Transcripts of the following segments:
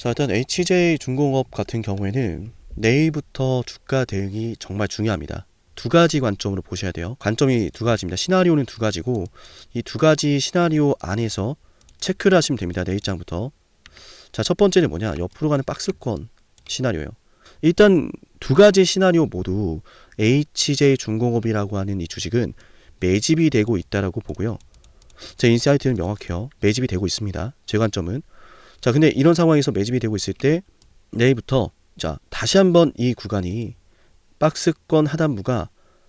자, 일단 HJ중공업 같은 경우에는 내일부터 주가 대응이 정말 중요합니다. 두 가지 관점으로 보셔야 돼요. 관점이 두 가지입니다. 시나리오는 두 가지고 이 두 가지 시나리오 안에서 체크를 하시면 됩니다. 내일장부터. 자, 첫 번째는 뭐냐? 옆으로 가는 박스권 시나리오예요. 일단 두 가지 시나리오 모두 HJ중공업이라고 하는 이 주식은 매집이 되고 있다라고 보고요. 제 인사이트는 명확해요. 매집이 되고 있습니다. 제 관점은. 자, 근데 이런 상황에서 매집이 되고 있을 때 내일부터 자, 다시 한번 이 구간이 박스권 하단부가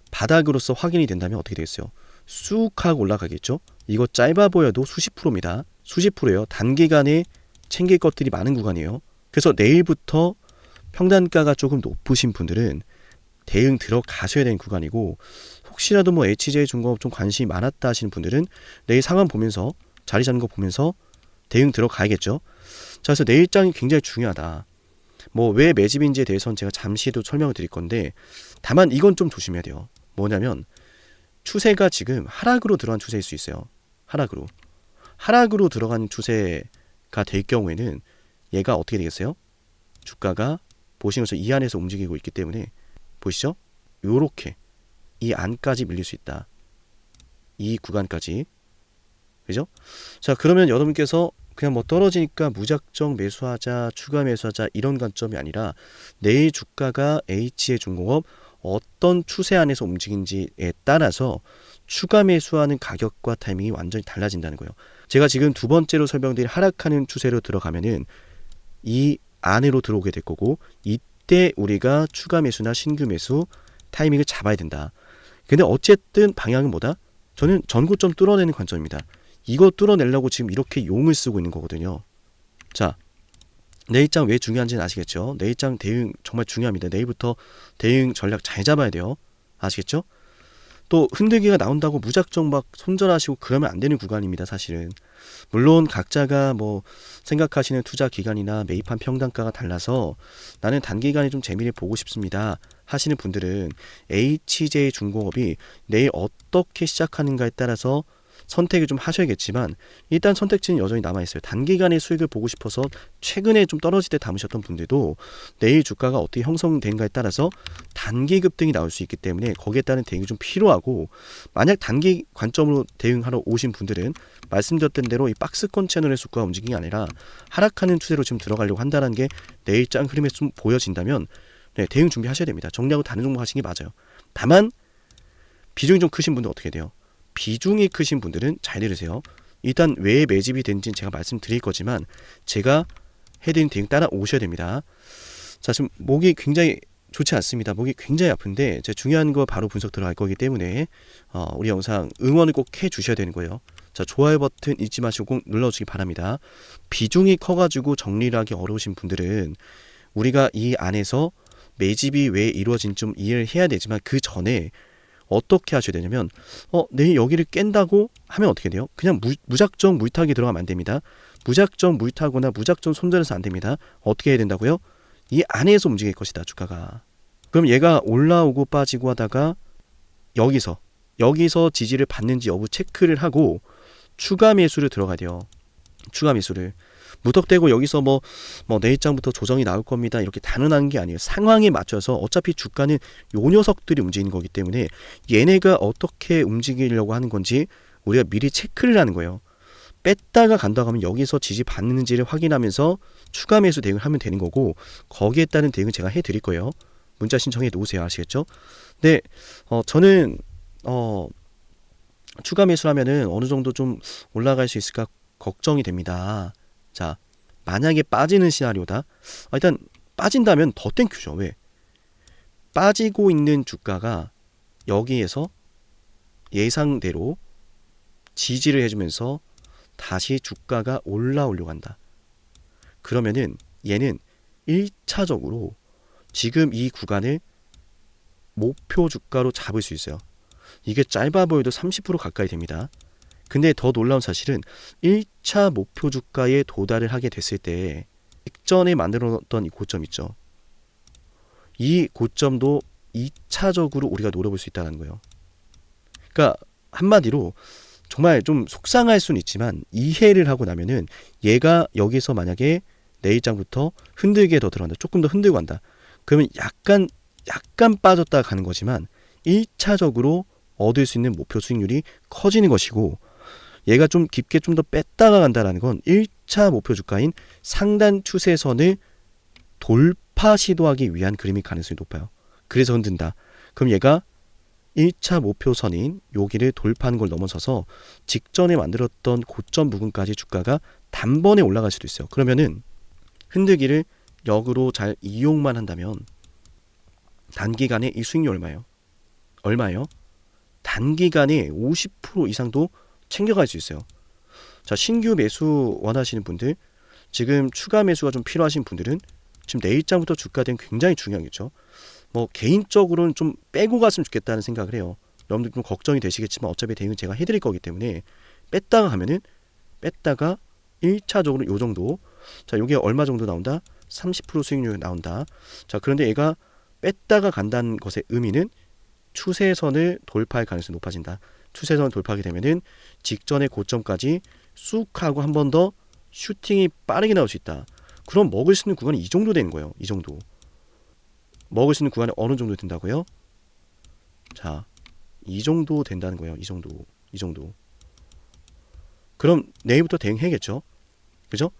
바닥으로서 확인이 된다면 어떻게 되겠어요? 쑥 하고 올라가겠죠? 이거 짧아 보여도 수십 프로입니다. 수십 프로예요. 단기간에 챙길 것들이 많은 구간이에요. 그래서 내일부터 평단가가 조금 높으신 분들은 대응 들어가셔야 되는 구간이고, 혹시라도 뭐 HJ중공업 좀 관심이 많았다 하시는 분들은 내일 상황 보면서 자리 잡는 거 보면서 대응 들어가야겠죠. 자, 그래서 내일장이 굉장히 중요하다. 뭐 왜 매집인지에 대해서는 제가 잠시도 설명을 드릴 건데, 다만 이건 좀 조심해야 돼요. 뭐냐면 추세가 지금 하락으로 들어간 추세일 수 있어요. 하락으로 들어간 추세가 될 경우에는 얘가 어떻게 되겠어요? 주가가 보시는 것처럼 이 안에서 움직이고 있기 때문에 보시죠? 요렇게 이 안까지 밀릴 수 있다. 이 구간까지. 그죠? 자, 그러면 여러분께서 그냥 뭐 떨어지니까 무작정 매수하자, 추가 매수하자 이런 관점이 아니라 내일 주가가 HJ중공업 어떤 추세 안에서 움직인지에 따라서 추가 매수하는 가격과 타이밍이 완전히 달라진다는 거예요. 제가 지금 두 번째로 설명드린 하락하는 추세로 들어가면은 이 안으로 들어오게 될 거고, 이때 우리가 추가 매수나 신규 매수 타이밍을 잡아야 된다. 근데 어쨌든 방향은 뭐다? 저는 전고점 뚫어내는 관점입니다. 이거 뚫어내려고 지금 이렇게 용을 쓰고 있는 거거든요. 자, 내일장 왜 중요한지는 아시겠죠? 내일장 대응 정말 중요합니다. 내일부터 대응 전략 잘 잡아야 돼요. 아시겠죠? 또 흔들기가 나온다고 무작정 막 손절하시고 그러면 안 되는 구간입니다. 사실은. 물론 각자가 뭐 생각하시는 투자 기간이나 매입한 평단가가 달라서 나는 단기간에 좀 재미를 보고 싶습니다 하시는 분들은 HJ중공업이 내일 어떻게 시작하는가에 따라서 선택을 좀 하셔야겠지만, 일단 선택지는 여전히 남아있어요. 단기간의 수익을 보고 싶어서 최근에 좀 떨어질 때 담으셨던 분들도 내일 주가가 어떻게 형성된가에 따라서 단기 급등이 나올 수 있기 때문에 거기에 따른 대응이 좀 필요하고, 만약 단기 관점으로 대응하러 오신 분들은 말씀드렸던 대로 이 박스권 채널의 주가가 움직임이 아니라 하락하는 추세로 지금 들어가려고 한다는 게 내일장 흐름에 좀 보여진다면 대응 준비하셔야 됩니다. 정리하고 다른 종목 하시는 게 맞아요. 다만 비중이 좀 크신 분들 어떻게 돼요? 비중이 크신 분들은 잘 들으세요. 일단 왜 매집이 된지는 제가 말씀드릴 거지만 제가 해드린 대응 따라 오셔야 됩니다. 자, 지금 목이 굉장히 좋지 않습니다. 목이 굉장히 아픈데 제가 중요한 거 바로 분석 들어갈 거기 때문에 우리 영상 응원을 꼭 해주셔야 되는 거예요. 자, 좋아요 버튼 잊지 마시고 꼭 눌러주시기 바랍니다. 비중이 커가지고 정리를 하기 어려우신 분들은 우리가 이 안에서 매집이 왜 이루어진지 좀 이해를 해야 되지만, 그 전에 어떻게 하셔야 되냐면 내일 여기를 깬다고 하면 어떻게 돼요? 그냥 무작정 물타기 들어가면 안 됩니다. 무작정 물타거나 무작정 손절해서 안 됩니다. 어떻게 해야 된다고요? 이 안에서 움직일 것이다, 주가가. 그럼 얘가 올라오고 빠지고 하다가 여기서 지지를 받는지 여부 체크를 하고 추가 매수를 들어가야 돼요. 추가 매수를. 무턱대고 여기서 뭐 내일장부터 조정이 나올 겁니다 이렇게 단언하는 게 아니에요. 상황에 맞춰서 어차피 주가는 요 녀석들이 움직이는 거기 때문에 얘네가 어떻게 움직이려고 하는 건지 우리가 미리 체크를 하는 거예요. 뺐다가 간다고 하면 여기서 지지 받는지를 확인하면서 추가 매수 대응을 하면 되는 거고, 거기에 따른 대응은 제가 해드릴 거예요. 문자 신청해 놓으세요. 아시겠죠? 근데 저는 추가 매수하면은 어느 정도 좀 올라갈 수 있을까 걱정이 됩니다. 자, 만약에 빠지는 시나리오다. 일단 빠진다면 더 땡큐죠. 왜? 빠지고 있는 주가가 여기에서 예상대로 지지를 해주면서 다시 주가가 올라오려고 한다. 그러면은 얘는 1차적으로 지금 이 구간을 목표 주가로 잡을 수 있어요. 이게 짧아 보여도 30% 가까이 됩니다. 근데 더 놀라운 사실은 1차 목표 주가에 도달을 하게 됐을 때 직전에 만들어놨던 이 고점 있죠. 이 고점도 2차적으로 우리가 노려볼 수 있다는 거예요. 그러니까 한마디로 정말 좀 속상할 수는 있지만 이해를 하고 나면은 얘가 여기서 만약에 내 입장부터 흔들게 더 들어간다. 조금 더 흔들고 간다. 그러면 약간 빠졌다 가는 거지만 1차적으로 얻을 수 있는 목표 수익률이 커지는 것이고, 얘가 좀 깊게 좀 더 뺐다가 간다라는 건 1차 목표 주가인 상단 추세선을 돌파 시도하기 위한 그림일 가능성이 높아요. 그래서 흔든다. 그럼 얘가 1차 목표선인 여기를 돌파하는 걸 넘어서서 직전에 만들었던 고점 부근까지 주가가 단번에 올라갈 수도 있어요. 그러면은 흔들기를 역으로 잘 이용만 한다면 단기간에 이 수익률 얼마예요? 단기간에 50% 이상도 챙겨갈 수 있어요. 자, 신규 매수 원하시는 분들, 지금 추가 매수가 좀 필요하신 분들은 지금 내일장부터 주가 대응 굉장히 중요하겠죠. 뭐 개인적으로는 좀 빼고 갔으면 좋겠다는 생각을 해요. 여러분들 좀 걱정이 되시겠지만 어차피 대응은 제가 해드릴 거기 때문에 뺐다가 하면은 뺐다가 1차적으로 요 정도. 자, 요게 얼마 정도 나온다? 30% 수익률이 나온다. 자, 그런데 얘가 뺐다가 간다는 것의 의미는 추세선을 돌파할 가능성이 높아진다. 추세선을 돌파하게 되면은 직전의 고점까지 쑥 하고 한 번 더 슈팅이 빠르게 나올 수 있다. 그럼 먹을 수 있는 구간이 이 정도 되는 거예요. 이 정도. 먹을 수 있는 구간이 어느 정도 된다고요? 자, 이 정도 된다는 거예요. 이 정도. 그럼 내일부터 대응해야겠죠. 그죠?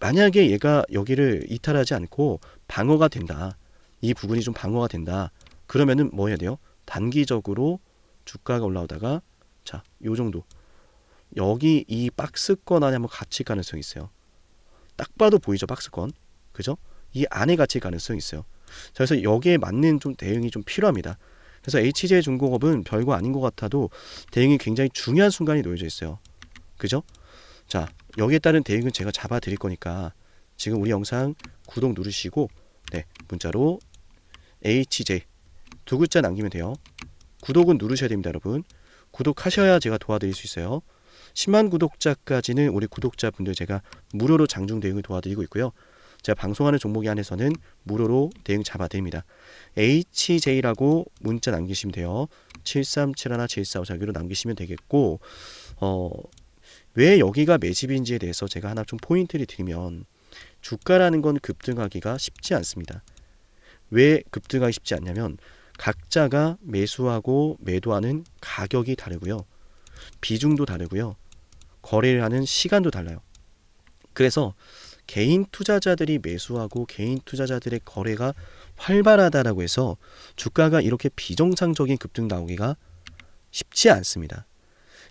만약에 얘가 여기를 이탈하지 않고 방어가 된다. 이 부분이 좀 방어가 된다. 그러면은 뭐 해야 돼요? 단기적으로 주가가 올라오다가 자, 요 정도. 여기 이 박스권 안에 한번 갇힐 가능성이 있어요. 딱 봐도 보이죠, 박스권. 그죠? 이 안에 갇힐 가능성이 있어요. 자, 그래서 여기에 맞는 좀 대응이 좀 필요합니다. 그래서 HJ중공업은 별거 아닌 것 같아도 대응이 굉장히 중요한 순간이 놓여져 있어요. 그죠? 자, 여기에 따른 대응은 제가 잡아 드릴 거니까 지금 우리 영상 구독 누르시고 네, 문자로 HJ 두 글자 남기면 돼요. 구독은 누르셔야 됩니다, 여러분. 구독하셔야 제가 도와드릴 수 있어요. 10만 구독자까지는 우리 구독자분들 제가 무료로 장중 대응을 도와드리고 있고요. 제가 방송하는 종목에 한해서는 무료로 대응 잡아드립니다. HJ라고 문자 남기시면 돼요. 73717454 여기로 남기시면 되겠고, 왜 여기가 매집인지에 대해서 제가 하나 좀 포인트를 드리면, 주가라는 건 급등하기가 쉽지 않습니다. 왜 급등하기 쉽지 않냐면 각자가 매수하고 매도하는 가격이 다르고요. 비중도 다르고요. 거래를 하는 시간도 달라요. 그래서 개인 투자자들이 매수하고 개인 투자자들의 거래가 활발하다라고 해서 주가가 이렇게 비정상적인 급등 나오기가 쉽지 않습니다.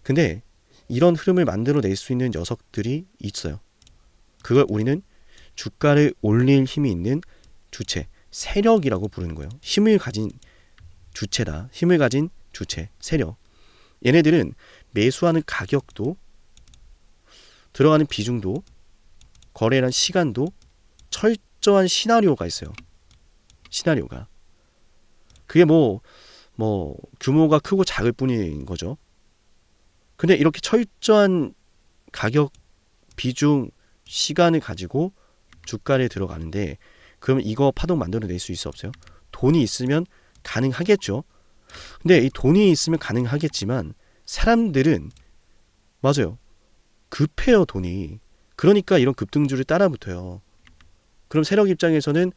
근데 이런 흐름을 만들어낼 수 있는 녀석들이 있어요. 그걸 우리는 주가를 올릴 힘이 있는 주체, 세력이라고 부르는 거예요. 힘을 가진 주체다. 힘을 가진 주체, 세력. 얘네들은 매수하는 가격도, 들어가는 비중도, 거래한 시간도 철저한 시나리오가 있어요. 시나리오가. 그게 뭐 규모가 크고 작을 뿐인 거죠. 근데 이렇게 철저한 가격, 비중, 시간을 가지고 주가를 들어가는데, 그러면 이거 파동 만들어낼 수 있어 없어요? 돈이 있으면 가능하겠죠. 근데 이 돈이 있으면 가능하겠지만 사람들은 맞아요. 급해요, 돈이. 그러니까 이런 급등주를 따라붙어요. 그럼 세력 입장에서는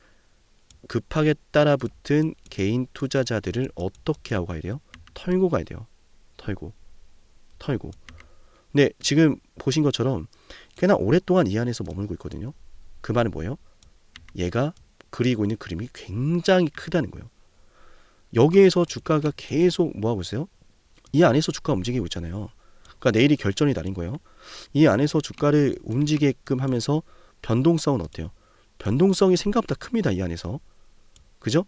급하게 따라붙은 개인 투자자들을 어떻게 하고 가야 돼요? 털고 가야 돼요. 털고. 근데 지금 보신 것처럼 꽤나 오랫동안 이 안에서 머물고 있거든요. 그 말은 뭐예요? 얘가 그리고 있는 그림이 굉장히 크다는 거예요. 여기에서 주가가 계속 뭐하고 있어요? 이 안에서 주가 움직이고 있잖아요. 그러니까 내일이 결전이 날인 거예요. 이 안에서 주가를 움직이게끔 하면서 변동성은 어때요? 변동성이 생각보다 큽니다. 이 안에서. 그죠?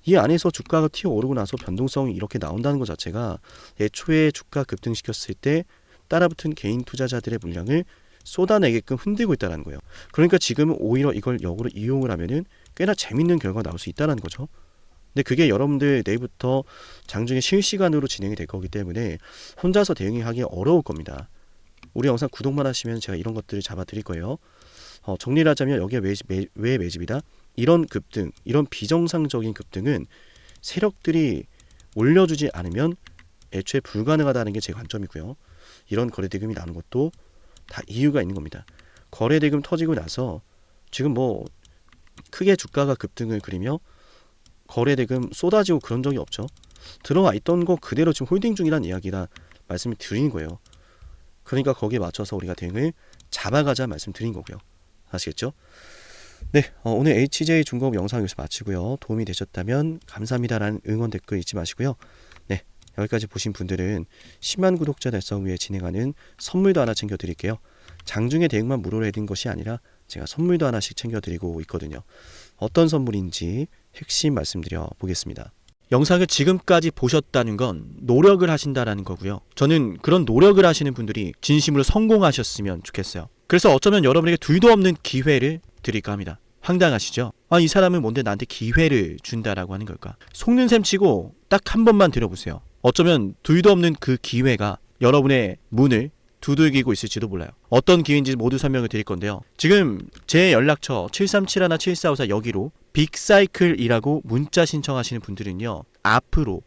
이 안에서 주가가 튀어오르고 나서 변동성이 이렇게 나온다는 것 자체가 애초에 주가 급등시켰을 때 따라붙은 개인 투자자들의 물량을 쏟아내게끔 흔들고 있다는 거예요. 그러니까 지금은 오히려 이걸 역으로 이용을 하면은 꽤나 재밌는 결과가 나올 수 있다는 거죠. 근데 그게 여러분들 내일부터 장중에 실시간으로 진행이 될 거기 때문에 혼자서 대응하기 어려울 겁니다. 우리 영상 구독만 하시면 제가 이런 것들을 잡아 드릴 거예요. 정리를 하자면 여기에 왜 매집이다? 이런 급등, 이런 비정상적인 급등은 세력들이 올려주지 않으면 애초에 불가능하다는 게 제 관점이고요. 이런 거래대금이 나는 것도 다 이유가 있는 겁니다. 거래대금 터지고 나서 지금 뭐 크게 주가가 급등을 그리며 거래 대금 쏟아지고 그런 적이 없죠. 들어와 있던 거 그대로 지금 홀딩 중이란 이야기라 말씀을 드린 거예요. 그러니까 거기에 맞춰서 우리가 대응을 잡아가자 말씀드린 거고요. 아시겠죠? 네, 오늘 HJ중공업 영상 여기서 마치고요. 도움이 되셨다면 감사합니다라는 응원 댓글 잊지 마시고요. 네, 여기까지 보신 분들은 10만 구독자 달성 위해 진행하는 선물도 하나 챙겨드릴게요. 장중에 대응만 무료로 해드린 것이 아니라 제가 선물도 하나씩 챙겨드리고 있거든요. 어떤 선물인지 핵심 말씀드려 보겠습니다. 영상을 지금까지 보셨다는 건 노력을 하신다라는 거고요. 저는 그런 노력을 하시는 분들이 진심으로 성공하셨으면 좋겠어요. 그래서 어쩌면 여러분에게 둘도 없는 기회를 드릴까 합니다. 황당하시죠? 이 사람은 뭔데 나한테 기회를 준다라고 하는 걸까? 속는 셈 치고 딱 한 번만 들어보세요. 어쩌면 둘도 없는 그 기회가 여러분의 문을 두들기고 있을지도 몰라요. 어떤 기회인지 모두 설명을 드릴 건데요. 지금 제 연락처 737-7454 여기로 빅사이클이라고 문자 신청하시는 분들은요, 앞으로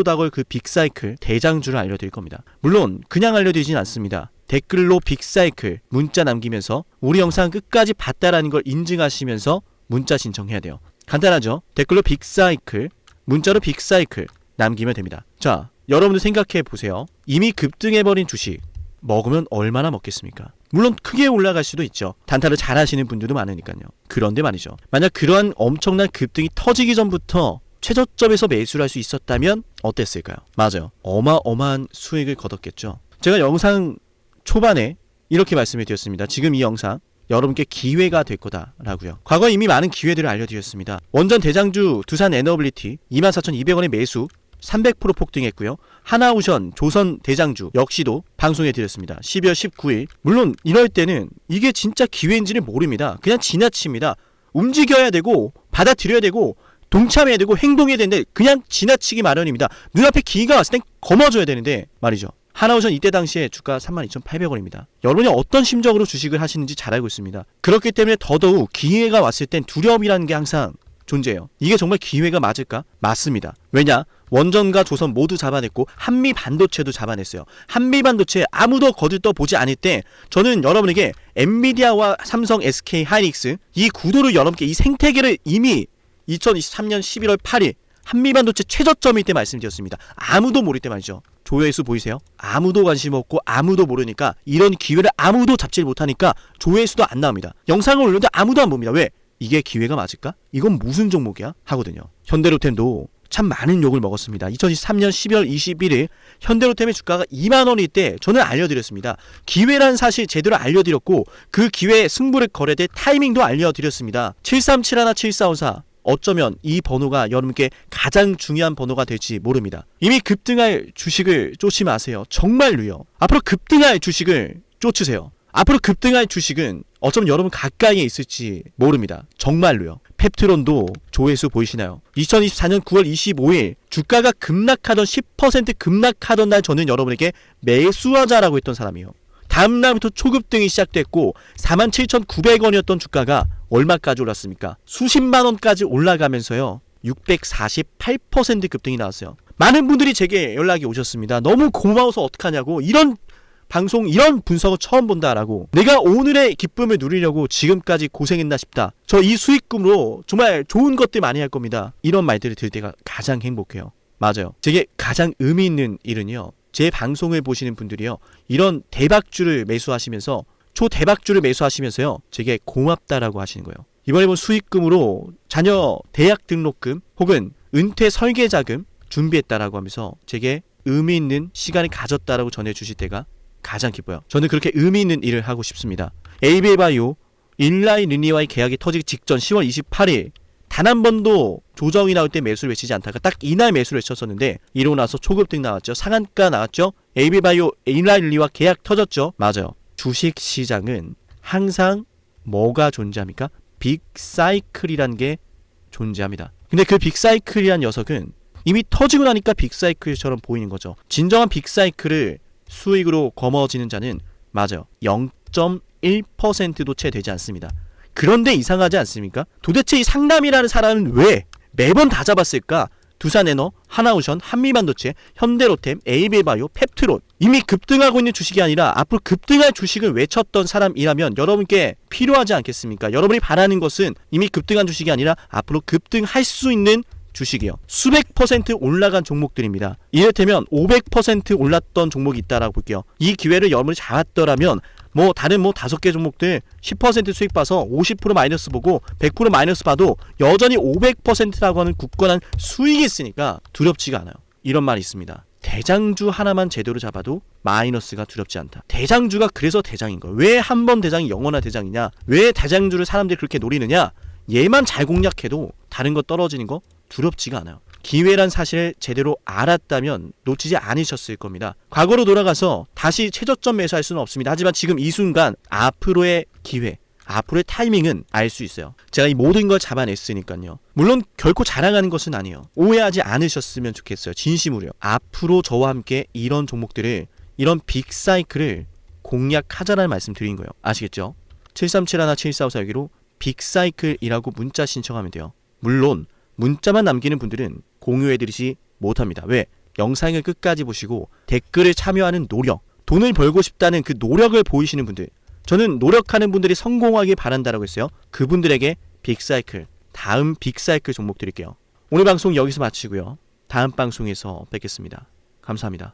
다가올 그 빅사이클 대장주를 알려드릴 겁니다. 물론 그냥 알려드리진 않습니다. 댓글로 빅사이클 문자 남기면서 우리 영상 끝까지 봤다라는 걸 인증하시면서 문자 신청해야 돼요. 간단하죠? 댓글로 빅사이클, 문자로 빅사이클 남기면 됩니다. 자, 여러분들 생각해 보세요. 이미 급등해버린 주식 먹으면 얼마나 먹겠습니까? 물론 크게 올라갈 수도 있죠. 단타를 잘 하시는 분들도 많으니까요. 그런데 말이죠, 만약 그러한 엄청난 급등이 터지기 전부터 최저점에서 매수를 할 수 있었다면 어땠을까요? 맞아요. 어마어마한 수익을 거뒀겠죠. 제가 영상 초반에 이렇게 말씀을 드렸습니다. 지금 이 영상 여러분께 기회가 될 거다라고요. 과거에 이미 많은 기회들을 알려드렸습니다. 원전 대장주 두산 에너빌리티 24,200원의 매수 300% 폭등했고요. 하나오션 조선 대장주 역시도 방송해 드렸습니다. 12월 19일. 물론 이럴 때는 이게 진짜 기회인지를 모릅니다. 그냥 지나칩니다. 움직여야 되고 받아들여야 되고 동참해야 되고 행동해야 되는데 그냥 지나치기 마련입니다. 눈앞에 기회가 왔을 땐 거머줘야 되는데 말이죠. 하나오션 이때 당시에 주가 32,800원입니다. 여러분이 어떤 심정으로 주식을 하시는지 잘 알고 있습니다. 그렇기 때문에 더더욱 기회가 왔을 땐 두려움이라는 게 항상 존재해요. 이게 정말 기회가 맞을까? 맞습니다. 왜냐? 원전과 조선 모두 잡아냈고 한미 반도체도 잡아냈어요. 한미 반도체 아무도 거들떠보지 않을 때 저는 여러분에게 엔비디아와 삼성, SK 하이닉스 이 구도를 여러분께 이 생태계를 이미 2023년 11월 8일 한미 반도체 최저점일 때 말씀드렸습니다. 아무도 모를 때 말이죠. 조회수 보이세요? 아무도 관심 없고 아무도 모르니까 이런 기회를 아무도 잡지 못하니까 조회수도 안 나옵니다. 영상을 올렸는데 아무도 안 봅니다. 왜? 이게 기회가 맞을까? 이건 무슨 종목이야? 하거든요. 현대로템도 참 많은 욕을 먹었습니다. 2023년 12월 21일 현대로템의 주가가 2만원일 때 저는 알려드렸습니다. 기회란 사실 제대로 알려드렸고 그 기회에 승부를 걸어야 될 타이밍도 알려드렸습니다. 7371-7454 어쩌면 이 번호가 여러분께 가장 중요한 번호가 될지 모릅니다. 이미 급등할 주식을 쫓지 마세요. 정말로요. 앞으로 급등할 주식을 쫓으세요. 앞으로 급등할 주식은 어쩌면 여러분 가까이에 있을지 모릅니다. 정말로요. 펩트론도 조회수 보이시나요? 2024년 9월 25일 주가가 급락하던 10% 급락하던 날 저는 여러분에게 매수하자라고 했던 사람이에요. 다음 날부터 초급등이 시작됐고 47,900원이었던 주가가 얼마까지 올랐습니까? 수십만 원까지 올라가면서요. 648% 급등이 나왔어요. 많은 분들이 제게 연락이 오셨습니다. 너무 고마워서 어떡하냐고, 이런 방송 이런 분석을 처음 본다라고, 내가 오늘의 기쁨을 누리려고 지금까지 고생했나 싶다, 저 이 수익금으로 정말 좋은 것들 많이 할 겁니다, 이런 말들을 들을 때가 가장 행복해요. 맞아요. 제게 가장 의미 있는 일은요, 제 방송을 보시는 분들이요, 이런 대박주를 매수하시면서 초대박주를 매수하시면서요 제게 고맙다라고 하시는 거예요. 이번에 본 수익금으로 자녀 대학 등록금 혹은 은퇴 설계자금 준비했다라고 하면서 제게 의미 있는 시간을 가졌다라고 전해주실 때가 가장 기뻐요. 저는 그렇게 의미 있는 일을 하고 싶습니다. ABL바이오 일라이 르니와의 계약이 터지기 직전 10월 28일 단 한 번도 조정이 나올 때 매수를 외치지 않다가 딱 이날 매수를 외쳤었는데 이러고 나서 초급등 나왔죠. 상한가 나왔죠. ABL바이오 일라이 르니와 계약 터졌죠. 맞아요. 주식시장은 항상 뭐가 존재합니까? 빅사이클이란 게 존재합니다. 근데 그 빅사이클이란 녀석은 이미 터지고 나니까 빅사이클처럼 보이는 거죠. 진정한 빅사이클을 수익으로 거머쥐는 자는 맞아요. 0.1%도 채 되지 않습니다. 그런데 이상하지 않습니까? 도대체 이 상남이라는 사람은 왜 매번 다 잡았을까? 두산에너, 하나오션, 한미반도체, 현대로템, 에이벨바이오, 펩트론. 이미 급등하고 있는 주식이 아니라 앞으로 급등할 주식을 외쳤던 사람이라면 여러분께 필요하지 않겠습니까? 여러분이 바라는 것은 이미 급등한 주식이 아니라 앞으로 급등할 수 있는 주식이요. 수백 퍼센트 올라간 종목들입니다. 이를테면 500% 올랐던 종목이 있다라고 볼게요. 이 기회를 여러분이 잡았더라면 다른 5개 종목들 10% 수익 봐서 50% 마이너스 보고 100% 마이너스 봐도 여전히 500%라고 하는 굳건한 수익이 있으니까 두렵지가 않아요. 이런 말이 있습니다. 대장주 하나만 제대로 잡아도 마이너스가 두렵지 않다. 대장주가 그래서 대장인 거예요. 왜 한 번 대장이 영원한 대장이냐? 왜 대장주를 사람들이 그렇게 노리느냐? 얘만 잘 공략해도 다른 거 떨어지는 거 두렵지가 않아요. 기회란 사실을 제대로 알았다면 놓치지 않으셨을 겁니다. 과거로 돌아가서 다시 최저점 매수할 수는 없습니다. 하지만 지금 이 순간 앞으로의 기회, 앞으로의 타이밍은 알 수 있어요. 제가 이 모든 걸 잡아냈으니까요. 물론 결코 자랑하는 것은 아니에요. 오해하지 않으셨으면 좋겠어요. 진심으로요. 앞으로 저와 함께 이런 종목들을, 이런 빅사이클을 공략하자라는 말씀 드린 거예요. 아시겠죠? 737-17454여기로 빅사이클이라고 문자 신청하면 돼요. 물론 문자만 남기는 분들은 공유해드리지 못합니다. 왜? 영상을 끝까지 보시고 댓글을 참여하는 노력, 돈을 벌고 싶다는 그 노력을 보이시는 분들, 저는 노력하는 분들이 성공하길 바란다라고 했어요. 그분들에게 빅사이클, 다음 빅사이클 종목 드릴게요. 오늘 방송 여기서 마치고요. 다음 방송에서 뵙겠습니다. 감사합니다.